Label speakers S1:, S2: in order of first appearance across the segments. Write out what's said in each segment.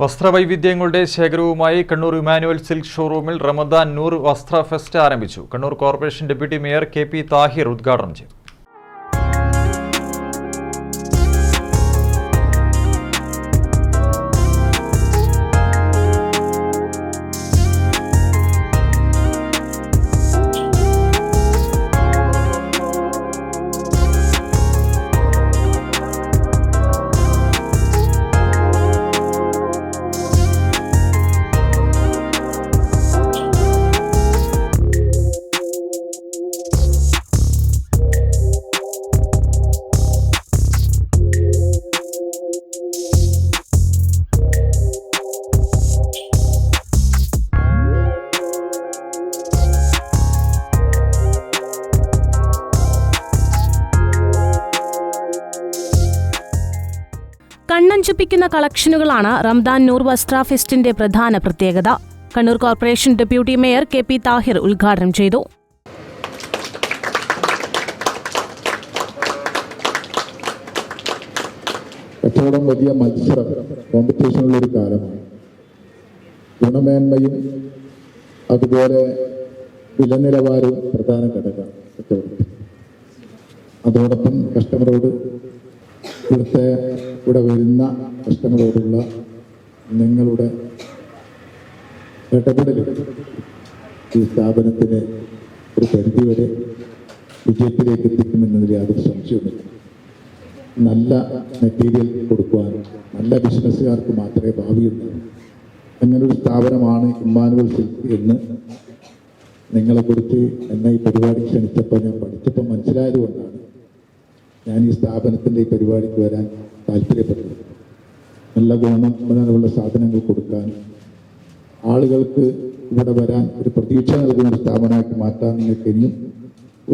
S1: വസ്ത്രവൈവിധ്യങ്ങളുടെ ശേഖരവുമായി കണ്ണൂർ ഇമാനുവൽ സിൽക്ക് ഷോറൂമിൽ റമദാൻ നൂർ വസ്ത്ര ഫെസ്റ്റ് ആരംഭിച്ചു. Kannur corporation deputy mayor KP. Thahir ഉദ്ഘാടനം ചെയ്തു.
S2: കണ്ണഞ്ചിപ്പിക്കുന്ന കളക്ഷനുകളാണ് റംദാൻ നൂർ വസ്ത്ര ഫെസ്റ്റിന്റെ പ്രധാന പ്രത്യേകത. Kannur corporation deputy mayor KP. Thahir ഉദ്ഘാടനം ചെയ്തു.
S3: കച്ചവടം വലിയ മത്സരം കോമ്പറ്റീഷനുള്ളൊരു കാലമാണ്. ഗുണമേന്മയും അതുപോലെ വില നിലവാരവും പ്രധാന ഘടകമാണ് കച്ചവടത്തിൽ. അതോടൊപ്പം കസ്റ്റമറോട് ഇവിടെ വരുന്ന കസ്റ്റമറോടുള്ള നിങ്ങളുടെ ഇടപെടൽ ഈ സ്ഥാപനത്തിന് ഒരു പരിധിവരെ വിജയത്തിലേക്ക് എത്തിക്കുമെന്നതിൽ യാതൊരു സംശയവുമില്ല. നല്ല മെറ്റീരിയൽ കൊടുക്കുവാനും നല്ല ബിസിനസ്സുകാർക്ക് മാത്രമേ ഭാവിയുണ്ടാവൂ. അങ്ങനൊരു സ്ഥാപനമാണ് ഇമ്മാനുവൽ സിൽക്ക് എന്ന് നിങ്ങളെക്കുറിച്ച് എന്നെ ഈ പരിപാടി ക്ഷണിച്ചപ്പോൾ ഞാൻ പഠിച്ചപ്പോൾ മനസ്സിലായതുകൊണ്ടാണ് ഞാൻ ഈ സ്ഥാപനത്തിൻ്റെ ഈ പരിപാടിക്ക് വരാൻ താല്പര്യപ്പെട്ടത്. നല്ല ഗുണമുള്ള സാധനങ്ങൾ കൊടുക്കാൻ, ആളുകൾക്ക് ഇവിടെ വരാൻ ഒരു പ്രതീക്ഷ നൽകുന്ന ഒരു സ്ഥാപനമാക്കി മാറ്റാൻ നിങ്ങൾക്ക് ഇനിയും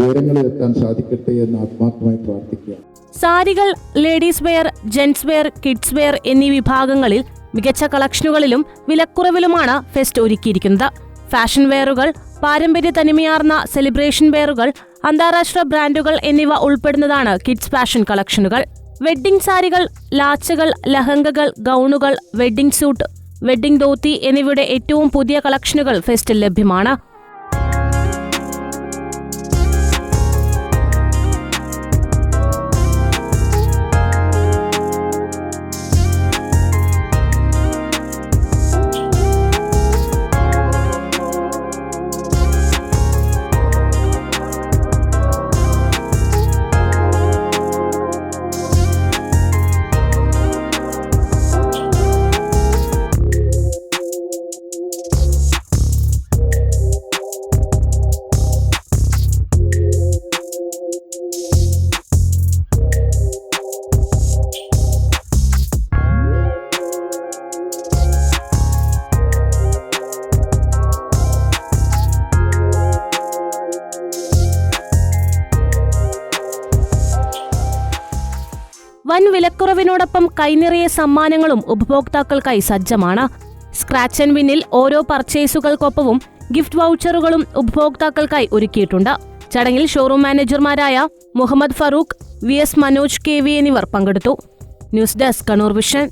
S3: ഉയരങ്ങളിലെത്താൻ സാധിക്കട്ടെ എന്ന് ആത്മാർത്ഥമായി പ്രാർത്ഥിക്കുക.
S2: സാരികൾ, ladies wear, gents wear, kids wear എന്നീ വിഭാഗങ്ങളിൽ മികച്ച കളക്ഷനുകളിലും വിലക്കുറവിലുമാണ് ഫെസ്റ്റ് ഒരുക്കിയിരിക്കുന്നത്. ഫാഷൻ വെയറുകൾ, പാരമ്പര്യ തനിമയാർന്ന സെലിബ്രേഷൻ വെയറുകൾ, അന്താരാഷ്ട്ര ബ്രാൻഡുകൾ എന്നിവ ഉൾപ്പെടുന്നതാണ് കിഡ്സ് ഫാഷൻ കളക്ഷനുകൾ. വെഡ്ഡിംഗ് സാരികൾ, ലാച്ചകൾ, ലഹങ്കകൾ, ഗൗണുകൾ, വെഡ്ഡിംഗ് സൂട്ട്, വെഡ്ഡിംഗ് ധോത്തി എന്നിവയുടെ ഏറ്റവും പുതിയ കളക്ഷനുകൾ ഫെസ്റ്റിൽ ലഭ്യമാണ്. വൻ വിലക്കുറവിനോടൊപ്പം കൈനിറിയ സമ്മാനങ്ങളും ഉപഭോക്താക്കൾക്കായി സജ്ജമാണ്. സ്ക്രാച്ച് ആൻഡ് വിന്നിൽ ഓരോ പർച്ചേസുകൾക്കൊപ്പവും ഗിഫ്റ്റ് വൗച്ചറുകളും ഉപഭോക്താക്കൾക്കായി ഒരുക്കിയിട്ടുണ്ട്. ചടങ്ങിൽ ഷോറൂം മാനേജർമാരായ മുഹമ്മദ് ഫറൂഖ്, വി.എസ്. മനോജ്, കെ.വി. എന്നിവർ പങ്കെടുത്തു. News desk, Kannur vision.